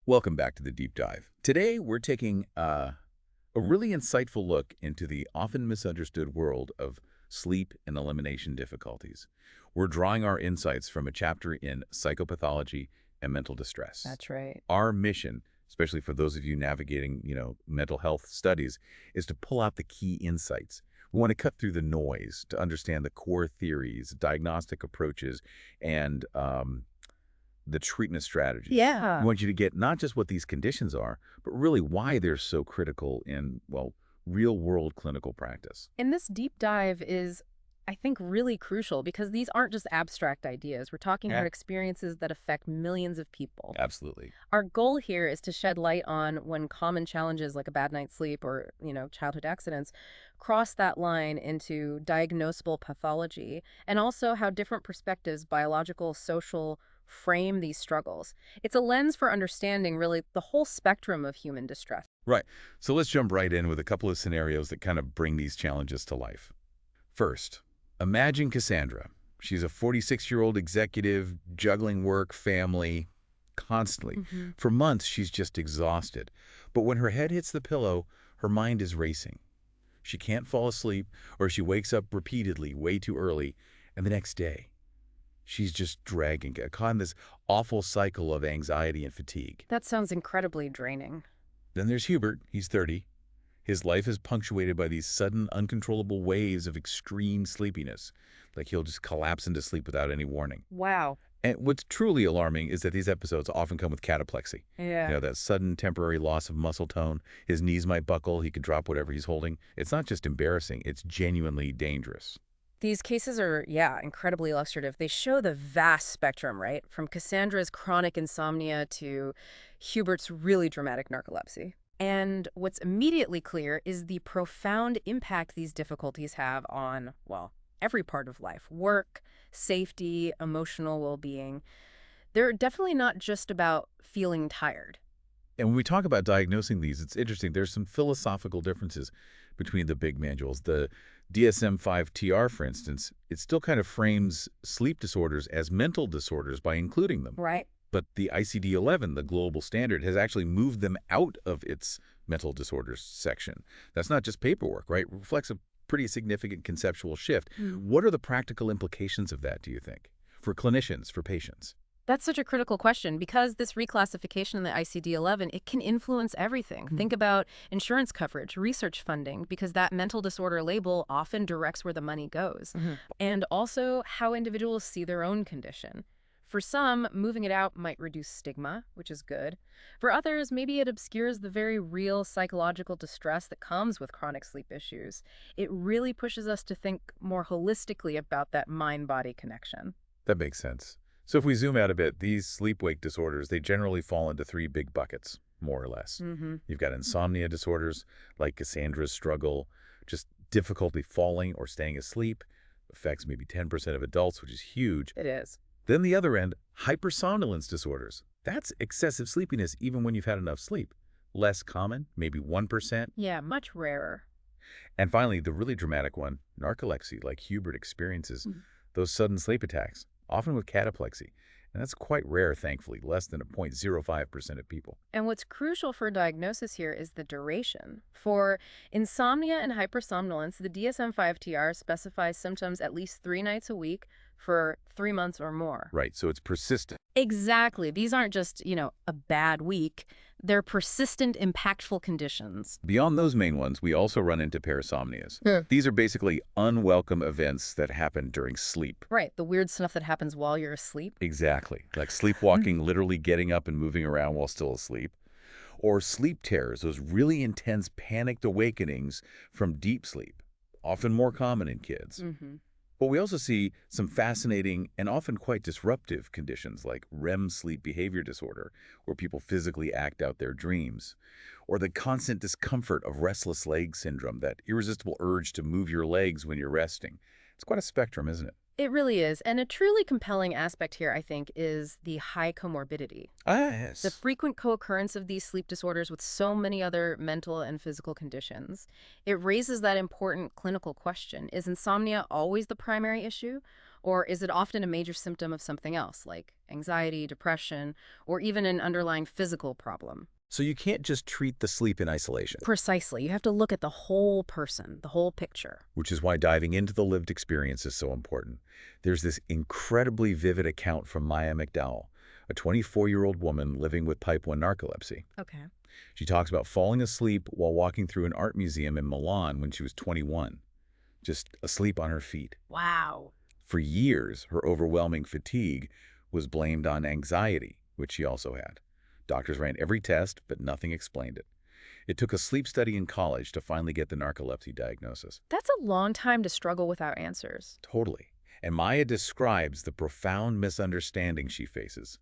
Welcome back to the Deep Dive. Today, we're taking a really insightful look into the often misunderstood world of sleep and elimination difficulties. We're drawing our insights from a chapter in Psychopathology and Mental Distress. That's right. Our mission, especially for those of you navigating, mental health studies, is to pull out the key insights. We want to cut through the noise to understand the core theories, diagnostic approaches, and the treatment strategies. Yeah. We want you to get not just what these conditions are, but really why they're so critical in, real-world clinical practice. And this deep dive is, I think, really crucial because these aren't just abstract ideas. We're talking about experiences that affect millions of people. Absolutely. Our goal here is to shed light on when common challenges like a bad night's sleep or, childhood accidents cross that line into diagnosable pathology, and also how different perspectives, biological, social, frame these struggles. It's a lens for understanding, really, the whole spectrum of human distress. Right. So let's jump right in with a couple of scenarios that kind of bring these challenges to life. First, imagine Cassandra. She's a 46-year-old executive, juggling work, family, constantly. For months, she's just exhausted. But when her head hits the pillow, her mind is racing. She can't fall asleep, or she wakes up repeatedly way too early, and the next day, she's just dragging, caught in this awful cycle of anxiety and fatigue. That sounds incredibly draining. Then there's Hubert. He's 30. His life is punctuated by these sudden, uncontrollable waves of extreme sleepiness. Like he'll just collapse into sleep without any warning. Wow. And what's truly alarming is that these episodes often come with cataplexy. Yeah. That sudden temporary loss of muscle tone. His knees might buckle. He could drop whatever he's holding. It's not just embarrassing. It's genuinely dangerous. These cases are, incredibly illustrative. They show the vast spectrum, right? From Cassandra's chronic insomnia to Hubert's really dramatic narcolepsy. And what's immediately clear is the profound impact these difficulties have on, every part of life. Work, safety, emotional well-being. They're definitely not just about feeling tired. And when we talk about diagnosing these, it's interesting. There's some philosophical differences between the big manuals. The DSM-5-TR, for instance, it still kind of frames sleep disorders as mental disorders by including them. Right. But the ICD-11, the global standard, has actually moved them out of its mental disorders section. That's not just paperwork, right? It reflects a pretty significant conceptual shift. What are the practical implications of that, do you think, for clinicians, for patients? That's such a critical question because this reclassification in the ICD-11, it can influence everything. Think about insurance coverage, research funding, because that mental disorder label often directs where the money goes. And also how individuals see their own condition. For some, moving it out might reduce stigma, which is good. For others, maybe it obscures the very real psychological distress that comes with chronic sleep issues. It really pushes us to think more holistically about that mind-body connection. That makes sense. So if we zoom out a bit, these sleep-wake disorders, they generally fall into three big buckets, more or less. You've got insomnia disorders, like Cassandra's struggle, just difficulty falling or staying asleep, affects maybe 10% of adults, which is huge. It is. Then the other end, hypersomnolence disorders. That's excessive sleepiness even when you've had enough sleep. Less common, maybe 1%. Yeah, much rarer. And finally, the really dramatic one, narcolepsy, like Hubert experiences, those sudden sleep attacks, often with cataplexy. And that's quite rare, thankfully, less than 0.05% of people. And what's crucial for diagnosis here is the duration. For insomnia and hypersomnolence, the DSM-5-TR specifies symptoms at least 3 nights a week for 3 months or more. Right, so it's persistent. Exactly. These aren't just, a bad week. They're persistent, impactful conditions. Beyond those main ones, we also run into parasomnias. These are basically unwelcome events that happen during sleep. Right, the weird stuff that happens while you're asleep. Exactly, like sleepwalking, literally getting up and moving around while still asleep. Or sleep terrors, those really intense panicked awakenings from deep sleep, often more common in kids. But we also see some fascinating and often quite disruptive conditions like REM sleep behavior disorder, where people physically act out their dreams, or the constant discomfort of restless leg syndrome, that irresistible urge to move your legs when you're resting. It's quite a spectrum, isn't it? It really is. And a truly compelling aspect here, I think, is the high comorbidity. Yes. The frequent co-occurrence of these sleep disorders with so many other mental and physical conditions. It raises that important clinical question. Is insomnia always the primary issue? Or is it often a major symptom of something else, like anxiety, depression, or even an underlying physical problem? So you can't just treat the sleep in isolation, Precisely. You have to look at the whole person, the whole picture. which is why diving into the lived experience is so important. There's this incredibly vivid account from Maya McDowell, a 24-year-old woman living with type 1 narcolepsy. Okay. She talks about falling asleep while walking through an art museum in Milan when she was 21, just asleep on her feet. Wow. For years, her overwhelming fatigue was blamed on anxiety, which she also had. Doctors ran every test, but nothing explained it. It took a sleep study in college to finally get the narcolepsy diagnosis. That's a long time to struggle without answers. Totally. And Maya describes the profound misunderstanding she faces.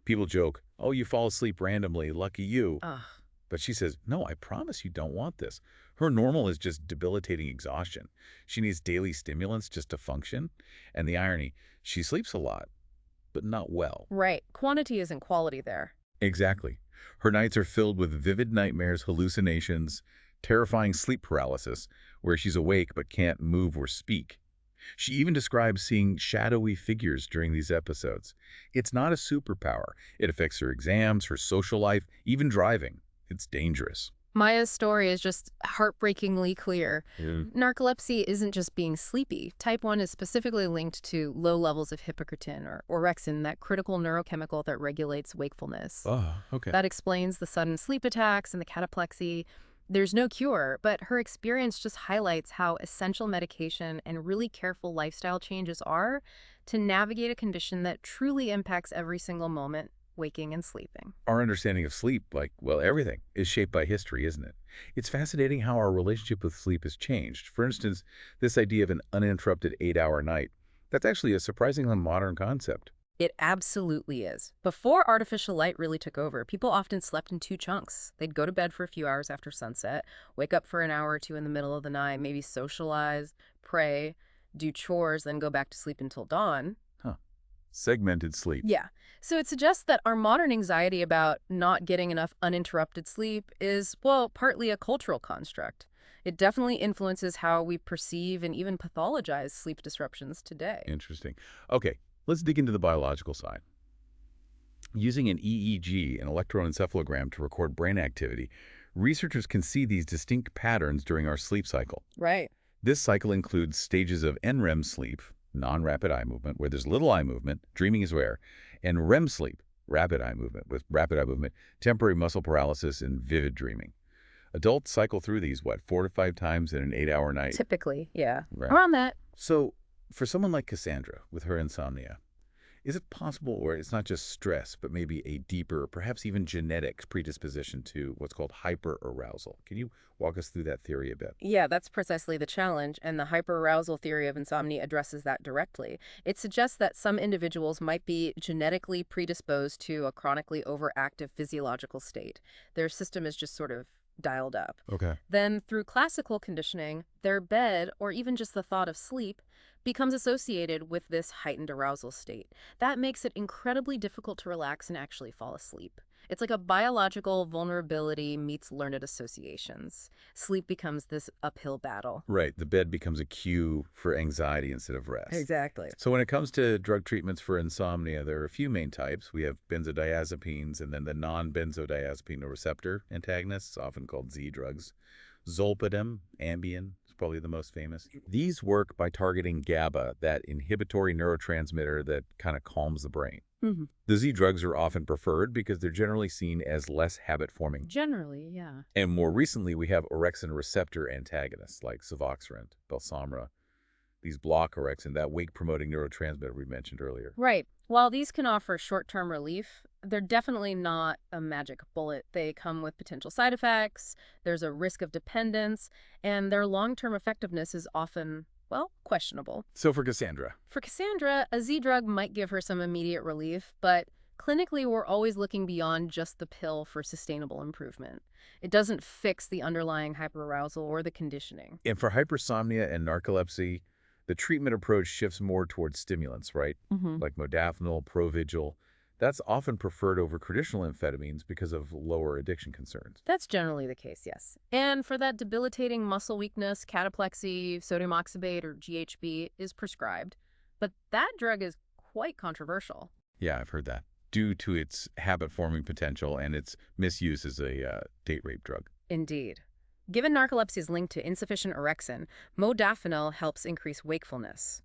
People joke, "Oh, you fall asleep randomly, lucky you." Ugh. But she says, "No, I promise you don't want this." Her normal is just debilitating exhaustion. She needs daily stimulants just to function. And the irony, she sleeps a lot, but not well. Right. Quantity isn't quality there. Exactly. Her nights are filled with vivid nightmares, hallucinations, terrifying sleep paralysis, where she's awake but can't move or speak. She even describes seeing shadowy figures during these episodes. It's not a superpower. It affects her exams, her social life, even driving. It's dangerous. Maya's story is just heartbreakingly clear. Yeah. Narcolepsy isn't just being sleepy. Type 1 is specifically linked to low levels of hypocretin or orexin, that critical neurochemical that regulates wakefulness. Oh, okay. That explains the sudden sleep attacks and the cataplexy. There's no cure, but her experience just highlights how essential medication and really careful lifestyle changes are to navigate a condition that truly impacts every single moment, waking and sleeping. Our understanding of sleep, like, well, everything, is shaped by history, isn't it? It's fascinating how our relationship with sleep has changed. For instance, this idea of an uninterrupted 8-hour night, that's actually a surprisingly modern concept. It absolutely is. Before artificial light really took over, people often slept in two chunks. They'd go to bed for a few hours after sunset, wake up for an hour or two in the middle of the night, maybe socialize, pray, do chores, then go back to sleep until dawn. Huh. Segmented sleep. Yeah. So it suggests that our modern anxiety about not getting enough uninterrupted sleep is, well, partly a cultural construct. It definitely influences how we perceive and even pathologize sleep disruptions today. Interesting. Okay, let's dig into the biological side. Using an EEG, an electroencephalogram, to record brain activity, researchers can see these distinct patterns during our sleep cycle. Right. This cycle includes stages of NREM sleep, non-rapid eye movement, where there's little eye movement, dreaming is rare, and REM sleep, rapid eye movement, with rapid eye movement, temporary muscle paralysis, and vivid dreaming. Adults cycle through these, 4 to 5 times in an 8-hour night? Typically, yeah. Right. Around that. So, for someone like Cassandra, with her insomnia, is it possible where it's not just stress, but maybe a deeper, perhaps even genetic predisposition to what's called hyperarousal? Can you walk us through that theory a bit? Yeah, that's precisely the challenge, and the hyperarousal theory of insomnia addresses that directly. It suggests that some individuals might be genetically predisposed to a chronically overactive physiological state. Their system is just sort of dialed up. Okay. Then, through classical conditioning, their bed, or even just the thought of sleep, becomes associated with this heightened arousal state. That makes it incredibly difficult to relax and actually fall asleep. It's like a biological vulnerability meets learned associations. Sleep becomes this uphill battle. Right. The bed becomes a cue for anxiety instead of rest. Exactly. So when it comes to drug treatments for insomnia, there are a few main types. We have benzodiazepines and then the non-benzodiazepine receptor antagonists, often called Z drugs. Zolpidem, Ambien, is probably the most famous. These work by targeting GABA, that inhibitory neurotransmitter that kind of calms the brain. Mm-hmm. The Z drugs are often preferred because they're generally seen as less habit-forming. Generally, yeah. And more recently, we have orexin-receptor antagonists like Suvoxrant, Belsomra. These block orexin, that wake-promoting neurotransmitter we mentioned earlier. Right. While these can offer short-term relief, they're definitely not a magic bullet. They come with potential side effects, there's a risk of dependence, and their long-term effectiveness is often, well, questionable. So for Cassandra, For Cassandra, a Z drug might give her some immediate relief, but clinically we're always looking beyond just the pill for sustainable improvement. It doesn't fix the underlying hyperarousal or the conditioning. and for hypersomnia and narcolepsy, the treatment approach shifts more towards stimulants, right? Mm-hmm. Like modafinil, Provigil. That's often preferred over traditional amphetamines because of lower addiction concerns. That's generally the case, yes. And for that debilitating muscle weakness, cataplexy, sodium oxybate, or GHB is prescribed. But that drug is quite controversial. Yeah, I've heard that. Due to its habit-forming potential and its misuse as a date rape drug. Indeed. Given narcolepsy is linked to insufficient orexin, modafinil helps increase wakefulness.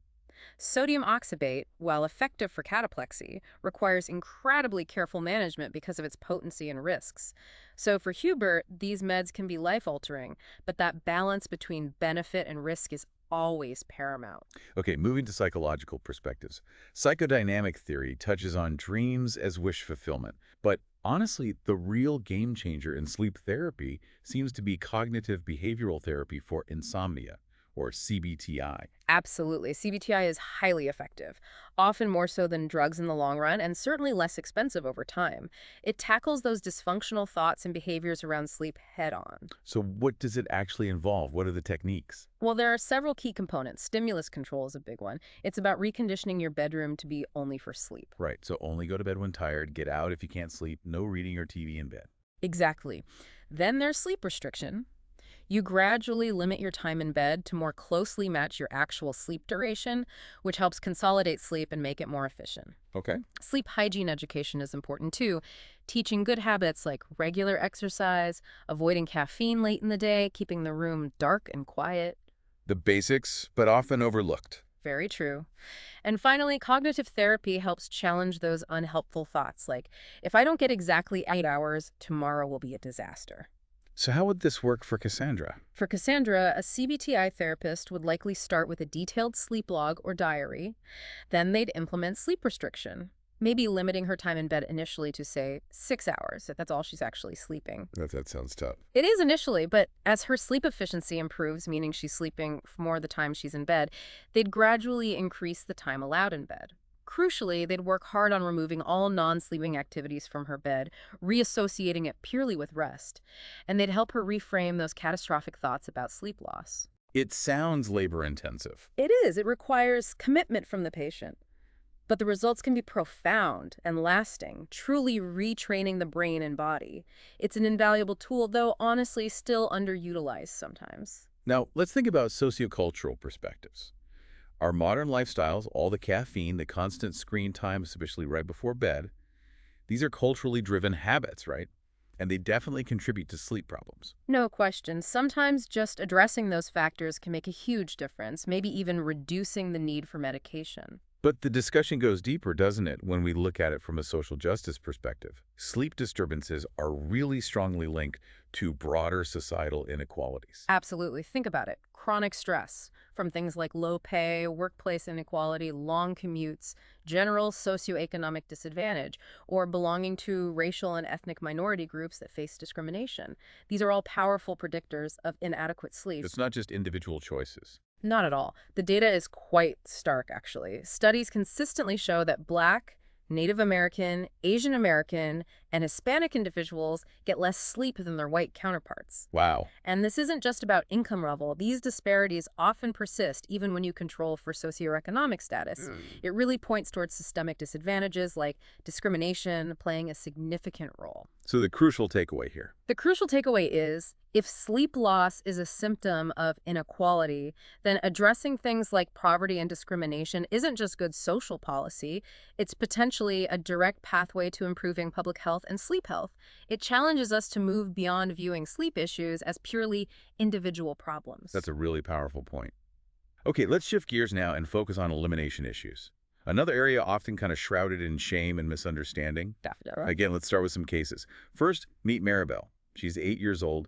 Sodium oxybate, while effective for cataplexy, requires incredibly careful management because of its potency and risks. So for Hubert, these meds can be life-altering, but that balance between benefit and risk is always paramount. Okay, moving to psychological perspectives. Psychodynamic theory touches on dreams as wish fulfillment, but honestly, the real game changer in sleep therapy seems to be cognitive behavioral therapy for insomnia, or CBTI. Absolutely. CBTI is highly effective, often more so than drugs in the long run, and certainly less expensive over time. It tackles those dysfunctional thoughts and behaviors around sleep head on. So what does it actually involve? What are the techniques? Well, there are several key components. Stimulus control is a big one. It's about reconditioning your bedroom to be only for sleep. Right, so only go to bed when tired, get out if you can't sleep, no reading or TV in bed. Exactly. Then there's sleep restriction. You gradually limit your time in bed to more closely match your actual sleep duration, which helps consolidate sleep and make it more efficient. Okay. Sleep hygiene education is important too, teaching good habits like regular exercise, avoiding caffeine late in the day, keeping the room dark and quiet. The basics, but often overlooked. Very true. And finally, cognitive therapy helps challenge those unhelpful thoughts like, if I don't get exactly 8 hours, tomorrow will be a disaster. So how would this work for Cassandra? For Cassandra, a CBTI therapist would likely start with a detailed sleep log or diary. Then they'd implement sleep restriction, maybe limiting her time in bed initially to, say, 6 hours, if that's all she's actually sleeping. That sounds tough. It is initially, but as her sleep efficiency improves, meaning she's sleeping for more of the time she's in bed, they'd gradually increase the time allowed in bed. Crucially, they'd work hard on removing all non-sleeping activities from her bed, reassociating it purely with rest. And they'd help her reframe those catastrophic thoughts about sleep loss. It sounds labor-intensive. It is. It requires commitment from the patient. But the results can be profound and lasting, truly retraining the brain and body. It's an invaluable tool, though honestly still underutilized sometimes. Now, let's think about sociocultural perspectives. Our modern lifestyles, all the caffeine, the constant screen time, especially right before bed, these are culturally driven habits, right? And they definitely contribute to sleep problems. No question. Sometimes just addressing those factors can make a huge difference, maybe even reducing the need for medication. But the discussion goes deeper, doesn't it, when we look at it from a social justice perspective? Sleep disturbances are really strongly linked to broader societal inequalities. Absolutely. Think about it. Chronic stress, from things like low pay, workplace inequality, long commutes, general socioeconomic disadvantage, or belonging to racial and ethnic minority groups that face discrimination. These are all powerful predictors of inadequate sleep. It's not just individual choices. Not at all. The data is quite stark, actually. Studies consistently show that Black, Native American, Asian American, and Hispanic individuals get less sleep than their white counterparts. Wow. And this isn't just about income level. These disparities often persist even when you control for socioeconomic status. It really points towards systemic disadvantages like discrimination playing a significant role. So the crucial takeaway here. The crucial takeaway is, if sleep loss is a symptom of inequality, then addressing things like poverty and discrimination isn't just good social policy, it's potentially a direct pathway to improving public health and sleep health. It challenges us to move beyond viewing sleep issues as purely individual problems. That's a really powerful point. Okay, let's shift gears now and focus on elimination issues. Another area often kind of shrouded in shame and misunderstanding. Definitely. Again, let's start with some cases. First, meet Maribel. She's 8 years old.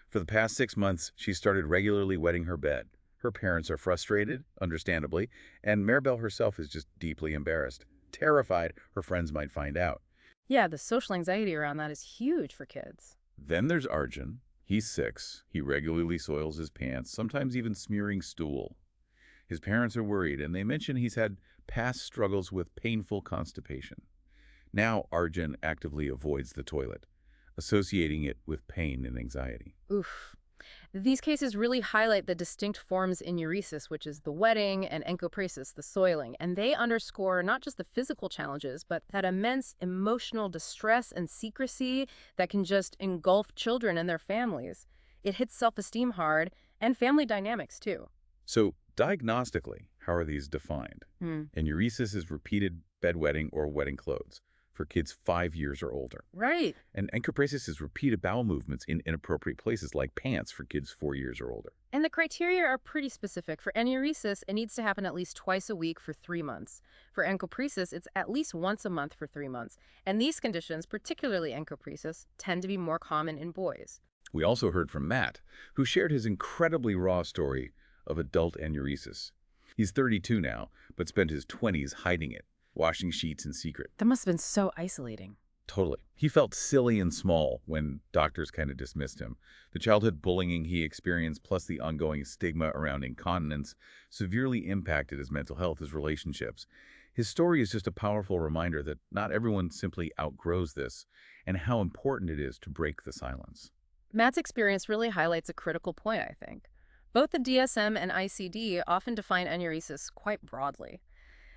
For the past 6 months, she started regularly wetting her bed. Her parents are frustrated, understandably, and Maribel herself is just deeply embarrassed, terrified her friends might find out. Yeah, the social anxiety around that is huge for kids. Then there's Arjun. He's 6. He regularly soils his pants, sometimes even smearing stool. His parents are worried, and they mention he's had past struggles with painful constipation. Now Arjun actively avoids the toilet, associating it with pain and anxiety. Oof. These cases really highlight the distinct forms in enuresis, which is the wetting, and encopresis, the soiling, and they underscore not just the physical challenges, but that immense emotional distress and secrecy that can just engulf children and their families. It hits self-esteem hard, and family dynamics, too. So Diagnostically, how are these defined? Enuresis is repeated bedwetting or wetting clothes for kids 5 years or older. Right. And encopresis is repeated bowel movements in inappropriate places like pants for kids 4 years or older. And the criteria are pretty specific. For enuresis, it needs to happen at least twice a week for 3 months. For encopresis, it's at least once a month for 3 months. And these conditions, particularly encopresis, tend to be more common in boys. We also heard from Matt, who shared his incredibly raw story of adult enuresis. He's 32 now, but spent his 20s hiding it, washing sheets in secret. That must have been so isolating. Totally. He felt silly and small when doctors kind of dismissed him. The childhood bullying he experienced, plus the ongoing stigma around incontinence, severely impacted his mental health, his relationships. His story is just a powerful reminder that not everyone simply outgrows this, and how important it is to break the silence. Matt's experience really highlights a critical point, I think. Both the DSM and ICD often define enuresis quite broadly.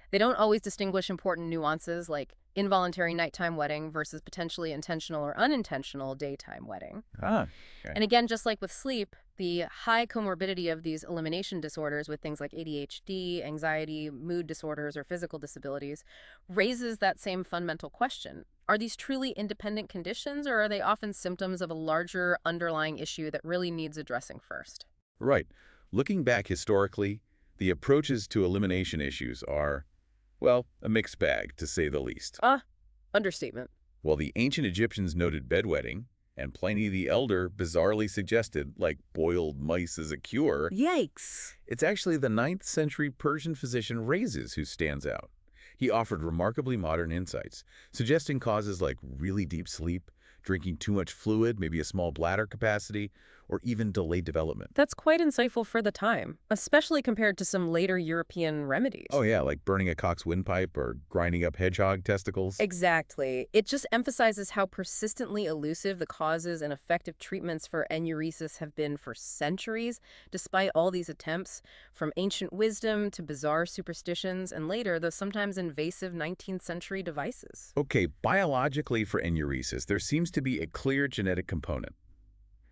They don't always distinguish important nuances like involuntary nighttime wetting versus potentially intentional or unintentional daytime wetting. Okay. And again, just like with sleep, the high comorbidity of these elimination disorders with things like ADHD, anxiety, mood disorders, or physical disabilities raises that same fundamental question. Are these truly independent conditions, or are they often symptoms of a larger underlying issue that really needs addressing first? Right. Looking back historically, the approaches to elimination issues are, well, a mixed bag, to say the least. Understatement. While the ancient Egyptians noted bedwetting, and Pliny the Elder bizarrely suggested, like, boiled mice as a cure, Yikes. it's actually the 9th century Persian physician Rhazes who stands out. He offered remarkably modern insights, suggesting causes like really deep sleep, drinking too much fluid, maybe a small bladder capacity, or even delayed development. That's quite insightful for the time, especially compared to some later European remedies. Oh yeah, like burning a Cox windpipe or grinding up hedgehog testicles. Exactly. It just emphasizes how persistently elusive the causes and effective treatments for enuresis have been for centuries, despite all these attempts, from ancient wisdom to bizarre superstitions, and later the sometimes invasive 19th century devices. Okay, biologically for enuresis, there seems to be a clear genetic component.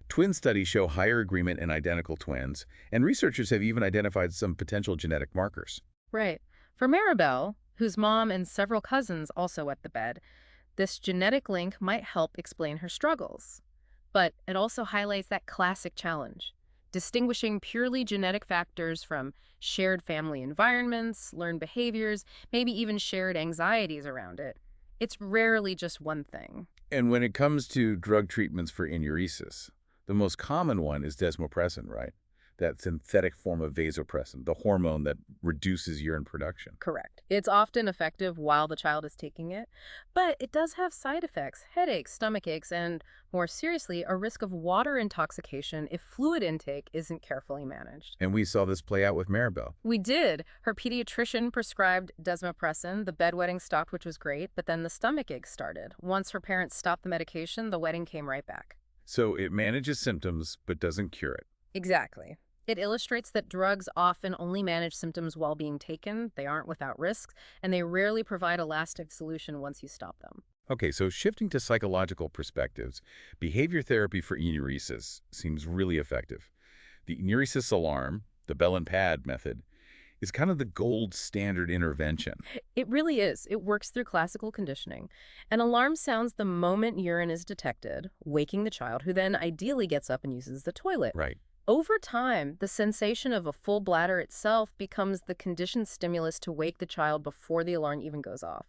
Twin studies show higher agreement in identical twins, and researchers have even identified some potential genetic markers. Right. For Maribel, whose mom and several cousins also wet the bed, this genetic link might help explain her struggles. But it also highlights that classic challenge, distinguishing purely genetic factors from shared family environments, learned behaviors, maybe even shared anxieties around it. It's rarely just one thing. And when it comes to drug treatments for enuresis, the most common one is desmopressin, right? That synthetic form of vasopressin, the hormone that reduces urine production. Correct. It's often effective while the child is taking it, but it does have side effects, headaches, stomach aches, and, more seriously, a risk of water intoxication if fluid intake isn't carefully managed. And we saw this play out with Maribel. We did. Her pediatrician prescribed desmopressin, the bedwetting stopped, which was great, but then the stomach aches started. Once her parents stopped the medication, the wetting came right back. So it manages symptoms, but doesn't cure it. Exactly. It illustrates that drugs often only manage symptoms while being taken, they aren't without risks, and they rarely provide a lasting solution once you stop them. Okay, so shifting to psychological perspectives, behavior therapy for enuresis seems really effective. The enuresis alarm, the bell and pad method, is kind of the gold standard intervention. It really is. It works through classical conditioning. An alarm sounds the moment urine is detected, waking the child, who then ideally gets up and uses the toilet. Right. Over time, the sensation of a full bladder itself becomes the conditioned stimulus to wake the child before the alarm even goes off.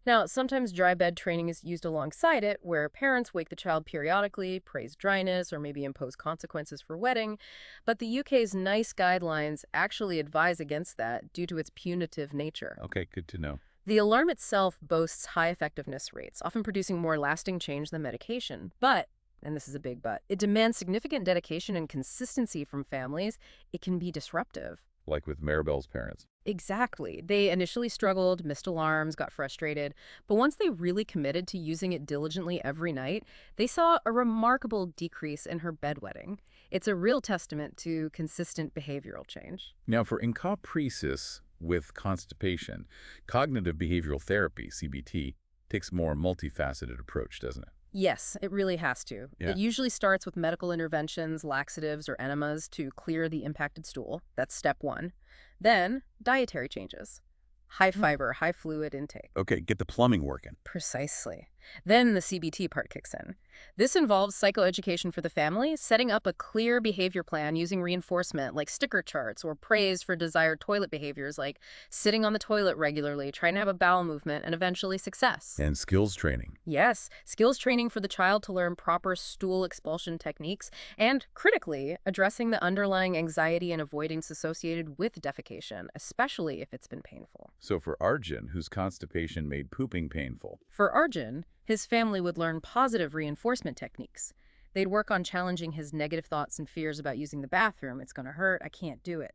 Now, sometimes dry bed training is used alongside it, where parents wake the child periodically, praise dryness, or maybe impose consequences for wetting. But the UK's NICE guidelines actually advise against that due to its punitive nature. Okay, good to know. The alarm itself boasts high effectiveness rates, often producing more lasting change than medication. But, and this is a big but, it demands significant dedication and consistency from families. It can be disruptive. Like with Maribel's parents. Exactly. They initially struggled, missed alarms, got frustrated, but once they really committed to using it diligently every night, they saw a remarkable decrease in her bedwetting. It's a real testament to consistent behavioral change. Now, for encopresis with constipation, cognitive behavioral therapy, CBT, takes a more multifaceted approach, doesn't it? Yes, it really has to. Yeah. It usually starts with medical interventions, laxatives, or enemas to clear the impacted stool. That's step one. Then, dietary changes. High fiber, high fluid intake. Okay, get the plumbing working. Precisely. Then the CBT part kicks in. This involves psychoeducation for the family, setting up a clear behavior plan using reinforcement like sticker charts or praise for desired toilet behaviors like sitting on the toilet regularly, trying to have a bowel movement, and eventually success. And skills training. Yes, skills training for the child to learn proper stool expulsion techniques and, critically, addressing the underlying anxiety and avoidance associated with defecation, especially if it's been painful. So for Arjun, whose constipation made pooping painful. For Arjun, his family would learn positive reinforcement techniques. They'd work on challenging his negative thoughts and fears about using the bathroom. It's going to hurt. I can't do it.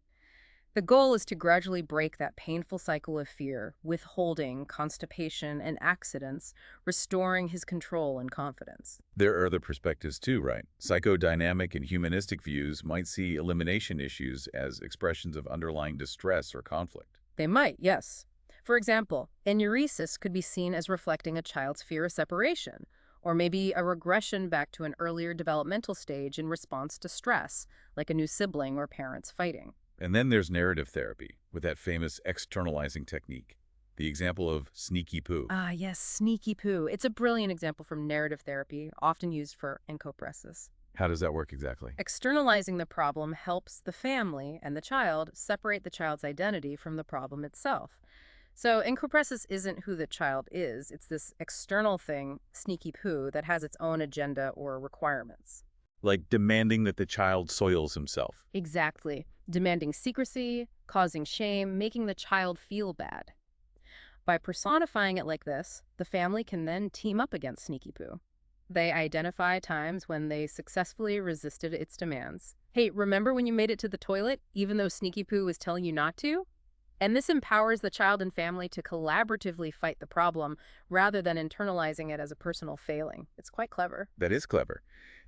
The goal is to gradually break that painful cycle of fear, withholding, constipation, and accidents, restoring his control and confidence. There are other perspectives too, right? Psychodynamic and humanistic views might see elimination issues as expressions of underlying distress or conflict. They might, yes. For example, enuresis could be seen as reflecting a child's fear of separation, or maybe a regression back to an earlier developmental stage in response to stress, like a new sibling or parents fighting. And then there's narrative therapy, with that famous externalizing technique. The example of sneaky poo. Ah, yes, sneaky poo. It's a brilliant example from narrative therapy, often used for encopresis. How does that work exactly? Externalizing the problem helps the family and the child separate the child's identity from the problem itself. So encopresis isn't who the child is. It's this external thing, sneaky poo, that has its own agenda or requirements. Like demanding that the child soils himself. Exactly. Demanding secrecy, causing shame, making the child feel bad. By personifying it like this, the family can then team up against sneaky poo. They identify times when they successfully resisted its demands. Hey, remember when you made it to the toilet, even though sneaky poo was telling you not to? And this empowers the child and family to collaboratively fight the problem rather than internalizing it as a personal failing. It's quite clever. That is clever.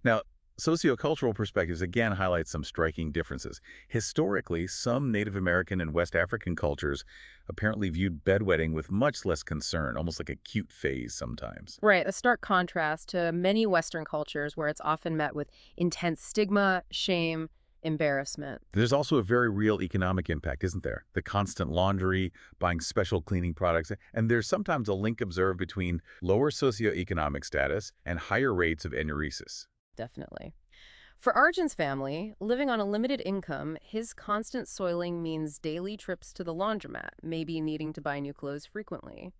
Now, sociocultural perspectives again highlight some striking differences. Historically, some Native American and West African cultures apparently viewed bedwetting with much less concern, almost like a cute phase sometimes. Right, a stark contrast to many Western cultures where it's often met with intense stigma, shame, embarrassment. There's also a very real economic impact, isn't there? The constant laundry, buying special cleaning products, and there's sometimes a link observed between lower socioeconomic status and higher rates of enuresis. Definitely. For Arjun's family, living on a limited income, his constant soiling means daily trips to the laundromat, maybe needing to buy new clothes frequently.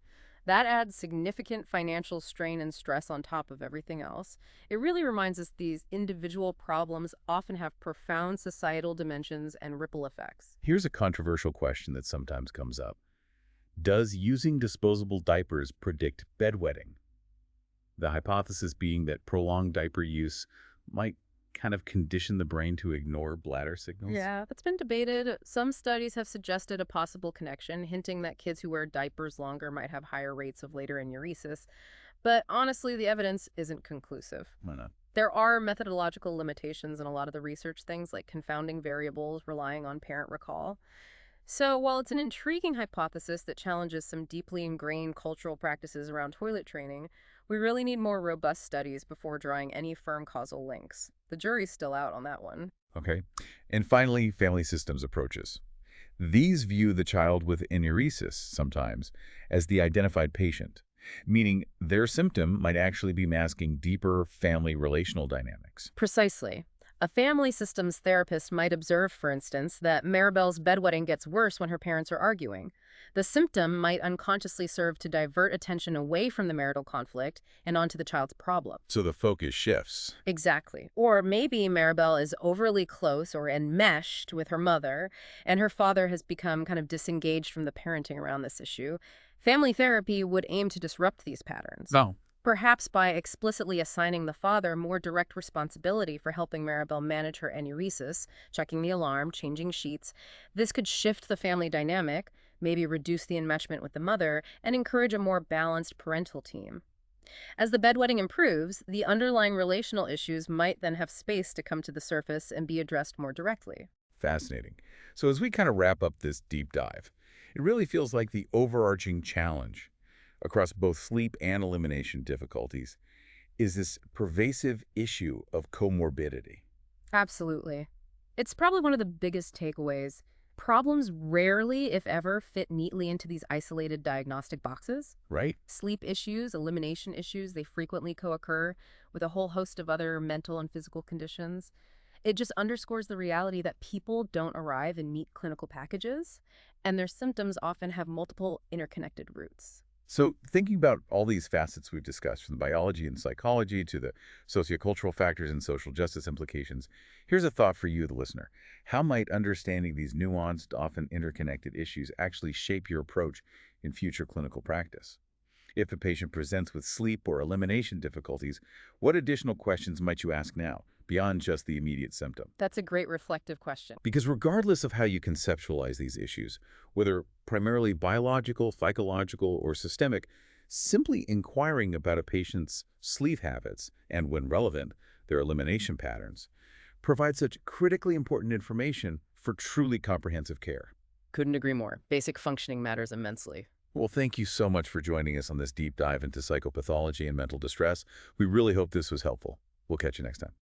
That adds significant financial strain and stress on top of everything else. It really reminds us these individual problems often have profound societal dimensions and ripple effects. Here's a controversial question that sometimes comes up. Does using disposable diapers predict bedwetting? The hypothesis being that prolonged diaper use might kind of condition the brain to ignore bladder signals? Yeah, that's been debated. Some studies have suggested a possible connection, hinting that kids who wear diapers longer might have higher rates of later enuresis. But honestly, the evidence isn't conclusive. Why not? There are methodological limitations in a lot of the research, things like confounding variables, relying on parent recall. So while it's an intriguing hypothesis that challenges some deeply ingrained cultural practices around toilet training, we really need more robust studies before drawing any firm causal links. The jury's still out on that one. Okay. And finally, family systems approaches. These view the child with enuresis, sometimes, as the identified patient, meaning their symptom might actually be masking deeper family relational dynamics. Precisely. A family systems therapist might observe, for instance, that Maribel's bedwetting gets worse when her parents are arguing. The symptom might unconsciously serve to divert attention away from the marital conflict and onto the child's problem. So the focus shifts. Exactly. Or maybe Maribel is overly close or enmeshed with her mother, and her father has become kind of disengaged from the parenting around this issue. Family therapy would aim to disrupt these patterns. No. Perhaps by explicitly assigning the father more direct responsibility for helping Maribel manage her enuresis, checking the alarm, changing sheets. This could shift the family dynamic, maybe reduce the enmeshment with the mother, and encourage a more balanced parental team. As the bedwetting improves, the underlying relational issues might then have space to come to the surface and be addressed more directly. Fascinating. So as we kind of wrap up this deep dive, it really feels like the overarching challenge across both sleep and elimination difficulties is this pervasive issue of comorbidity, Absolutely. It's probably one of the biggest takeaways. Problems rarely, if ever, fit neatly into these isolated diagnostic boxes. right? Sleep issues, elimination issues, they frequently co-occur with a whole host of other mental and physical conditions. It just underscores the reality that people don't arrive in neat clinical packages, and their symptoms often have multiple interconnected roots. So thinking about all these facets we've discussed, from the biology and psychology to the sociocultural factors and social justice implications, here's a thought for you, the listener. How might understanding these nuanced, often interconnected issues actually shape your approach in future clinical practice? If a patient presents with sleep or elimination difficulties, what additional questions might you ask now, beyond just the immediate symptom? That's a great reflective question. Because regardless of how you conceptualize these issues, whether primarily biological, psychological, or systemic, simply inquiring about a patient's sleep habits and, when relevant, their elimination patterns, provides such critically important information for truly comprehensive care. Couldn't agree more. Basic functioning matters immensely. Well, thank you so much for joining us on this deep dive into psychopathology and mental distress. We really hope this was helpful. We'll catch you next time.